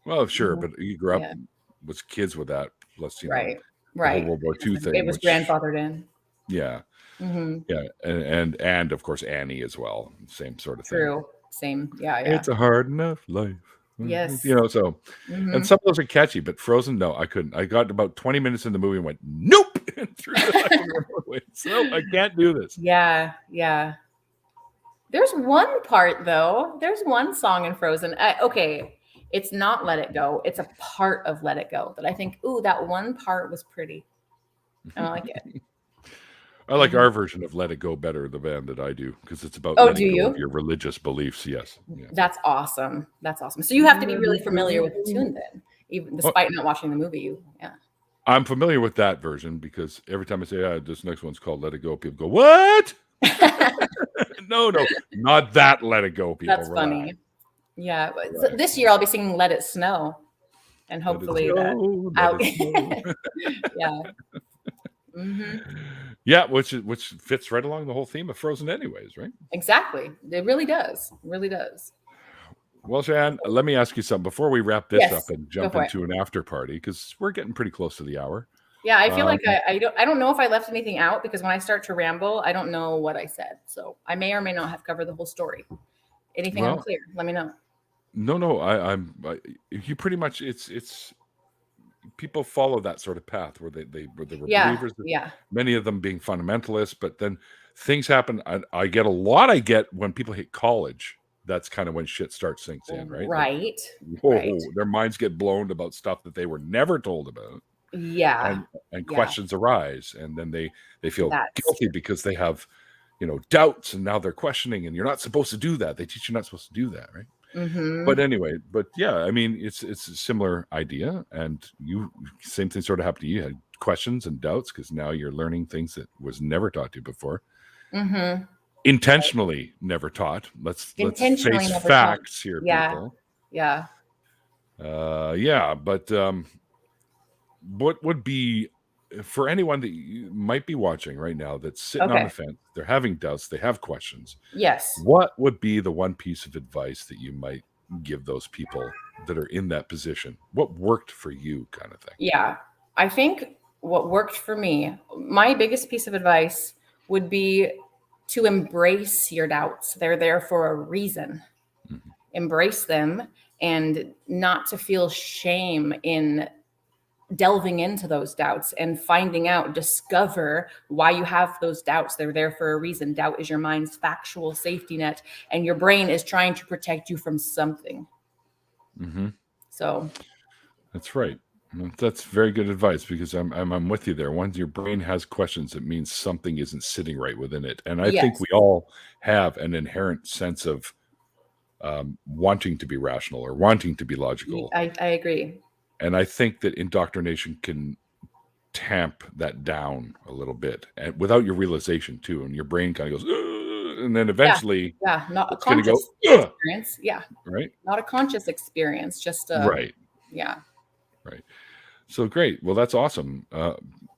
Well, sure, but you grew up with kids with that. Plus, right. The whole World War II thing. It was grandfathered in. Yeah. Yeah, and of course Annie as well. Same sort of thing. True. Same. Yeah. It's a hard enough life. Yes. So and some of those are catchy, but Frozen, no, I couldn't. I got about 20 minutes in the movie and went, nope. through the roadway. So I can't do this. Yeah. There's one part though. There's one song in Frozen. Okay, it's not Let It Go. It's a part of Let It Go that I think, ooh, that one part was pretty. I like it. I like our version of Let It Go better, the band that I do, because it's about letting go you? of your religious beliefs. Yes. Yeah. That's awesome. So you have to be really familiar with the tune then, even despite not watching the movie. I'm familiar with that version because every time I say, this next one's called Let It Go, people go, what? No, not that Let It Go, people. That's funny. Yeah. So this year I'll be singing Let It Snow. And hopefully yeah. Yeah, which fits right along the whole theme of Frozen anyways, right? Exactly. It really does. Well, Cheyenne, let me ask you something before we wrap this up and jump into an after party, because we're getting pretty close to the hour. Yeah, I feel like I don't know if I left anything out, because when I start to ramble, I don't know what I said. So I may or may not have covered the whole story. Anything unclear, let me know. No, you pretty much, it's people follow that sort of path where they were believers. Many of them being fundamentalists, but then things happen. I get when people hit college. That's kind of when shit starts sinks in, right? Right. Their minds get blown about stuff that they were never told about. Yeah. And questions arise, and then they feel guilty because they have, doubts, and now they're questioning, and you're not supposed to do that. They teach you not supposed to do that, right? But anyway, yeah, I mean, it's a similar idea, and same thing sort of happened to you. You had questions and doubts because now you're learning things that was never taught to you before. Intentionally never taught. Let's face facts here, people. Yeah. But what would be, for anyone that you might be watching right now that's sitting on the fence, they're having doubts, they have questions. Yes. What would be the one piece of advice that you might give those people that are in that position? What worked for you, kind of thing? Yeah. I think what worked for me, my biggest piece of advice would be to embrace your doubts. They're there for a reason. Embrace them, and not to feel shame in delving into those doubts and discover why you have those doubts. They're there for a reason. Doubt is your mind's factual safety net, and your brain is trying to protect you from something. So that's right. That's very good advice, because I'm with you there. Once your brain has questions, it means something isn't sitting right within it. And I think we all have an inherent sense of wanting to be rational or wanting to be logical. I agree. And I think that indoctrination can tamp that down a little bit, and without your realization too. And your brain kind of goes, ugh, and then eventually, not a conscious experience. Yeah, right. Not a conscious experience, just right. Yeah. Right. So great. Well, that's awesome.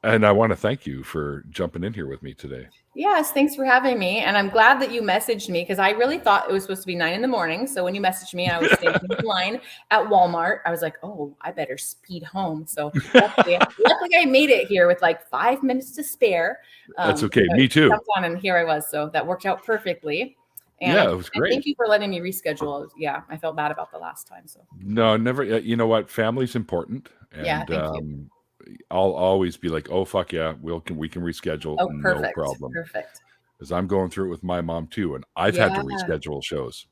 And I want to thank you for jumping in here with me today. Yes, thanks for having me. And I'm glad that you messaged me, because I really thought it was supposed to be 9 a.m. So when you messaged me, I was standing in line at Walmart. I was like, oh, I better speed home. So luckily I made it here with like 5 minutes to spare. That's okay. Me too. And here I was. So that worked out perfectly. And it was great. Thank you for letting me reschedule. Yeah, I felt bad about the last time. So no, never. You know what? Family's important. And, thank you. I'll always be like, oh, fuck yeah, we can reschedule. Oh, perfect. No problem. Perfect. Because I'm going through it with my mom too, and I've had to reschedule shows.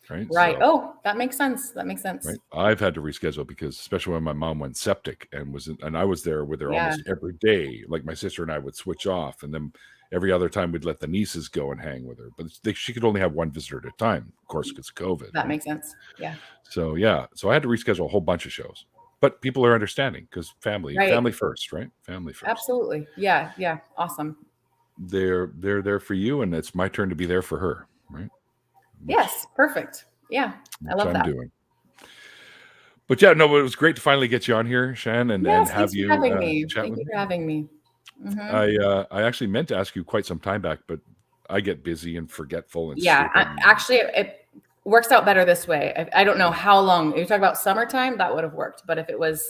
Right. Right. So, that makes sense. Right. I've had to reschedule because, especially when my mom went septic and I was there with her almost every day. Like my sister and I would switch off, and then every other time we'd let the nieces go and hang with her. But she could only have one visitor at a time, of course, because of COVID. That makes sense. Yeah. So I had to reschedule a whole bunch of shows. But people are understanding, because family first, right? Family first. Absolutely. Yeah. Yeah. Awesome. They're there for you, and it's my turn to be there for her, right? Yes. Perfect. Yeah. I love that. Doing. But yeah, no, it was great to finally get you on here, Cheyenne, and have you having me. Thank you for having me. I actually meant to ask you quite some time back, but I get busy and forgetful. And actually, it works out better this way. I don't know how long. If you're talking about summertime, that would have worked. But if it was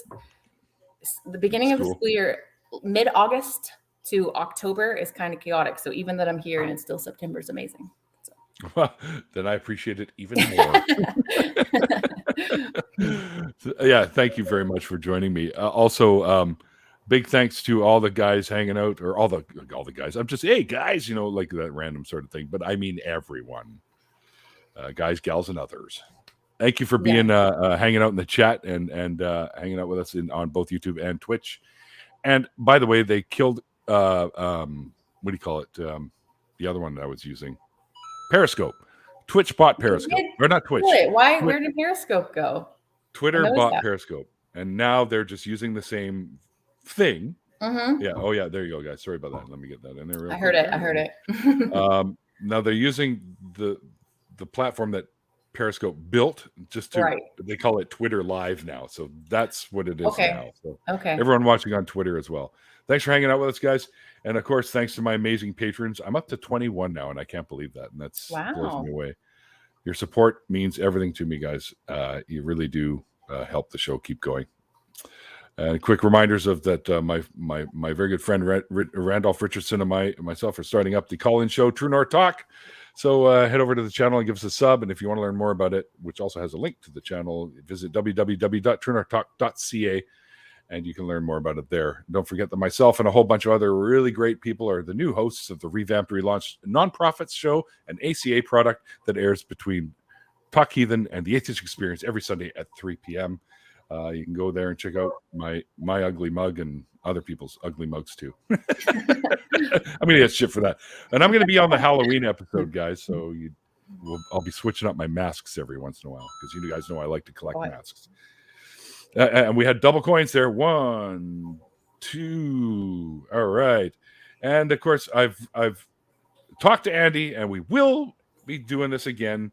the beginning of the school year, mid-August to October is kind of chaotic. So even that I'm here and it's still September is amazing. So. Well, then I appreciate it even more. Yeah, thank you very much for joining me. Also, big thanks to all the guys hanging out, or all the guys. I'm just, hey guys, like that random sort of thing. But I mean everyone, guys, gals, and others. Thank you for being hanging out in the chat and hanging out with us on both YouTube and Twitch. And by the way, they killed what do you call it? The other one that I was using, Periscope. Twitch bought Periscope, or not Twitch. Why? Where did Periscope go? Twitter bought Periscope, and now they're just using the same thing. Mm-hmm. Yeah. Oh, yeah. There you go, guys. Sorry about that. Let me get that in there. I heard it. Now they're using the platform that Periscope built just to. Right. They call it Twitter Live now, so that's what it is now. So okay. Everyone watching on Twitter as well. Thanks for hanging out with us, guys. And of course, thanks to my amazing patrons. I'm up to 21 now, and I can't believe that. And that's blows me away. Your support means everything to me, guys. You really do help the show keep going. Quick reminders of that. My very good friend Randolph Richardson and myself are starting up the call-in show, True North Talk. So head over to the channel and give us a sub. And if you want to learn more about it, which also has a link to the channel, visit www.truenorthtalk.ca. And you can learn more about it there. Don't forget that myself and a whole bunch of other really great people are the new hosts of the revamped, relaunched Nonprofits show, an ACA product that airs between Talk Heathen and the Atheist Experience every Sunday at 3 p.m. You can go there and check out my ugly mug and other people's ugly mugs too. I'm going to get shit for that. And I'm going to be on the Halloween episode, guys. So I'll be switching up my masks every once in a while because you guys know I like to collect masks. And we had double coins there. 1, 2. All right. And of course, I've talked to Andy, and we will be doing this again,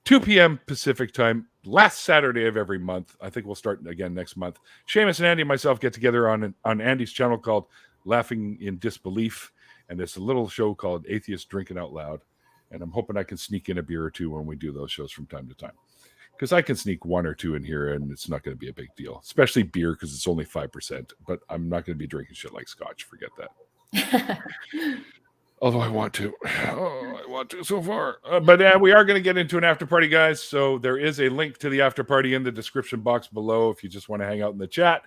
2 p.m. Pacific time, last Saturday of every month. I think we'll start again next month. Seamus and Andy and myself get together on Andy's channel called Laughing in Disbelief, and it's a little show called Atheist Drinking Out Loud. And I'm hoping I can sneak in a beer or two when we do those shows from time to time. Because I can sneak 1 or 2 in here, and it's not going to be a big deal. Especially beer, because it's only 5%. But I'm not going to be drinking shit like scotch. Forget that. Although I want to. Oh, I want to so far. But we are going to get into an after party, guys. So there is a link to the after party in the description box below if you just want to hang out in the chat.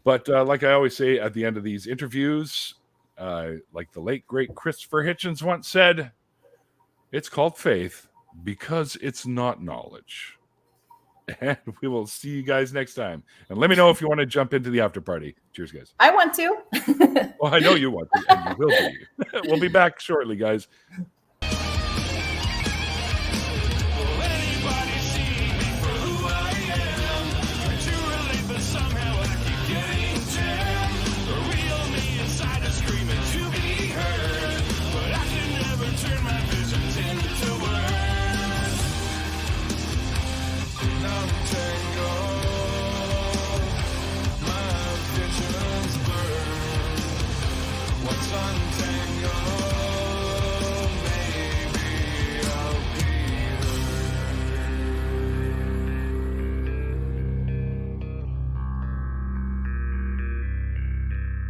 But like I always say at the end of these interviews, like the late, great Christopher Hitchens once said, it's called faith because it's not knowledge. And we will see you guys next time. And let me know if you want to jump into the after party. Cheers, guys. I want to. Well, I know you want to, and you will be. We'll be back shortly, guys.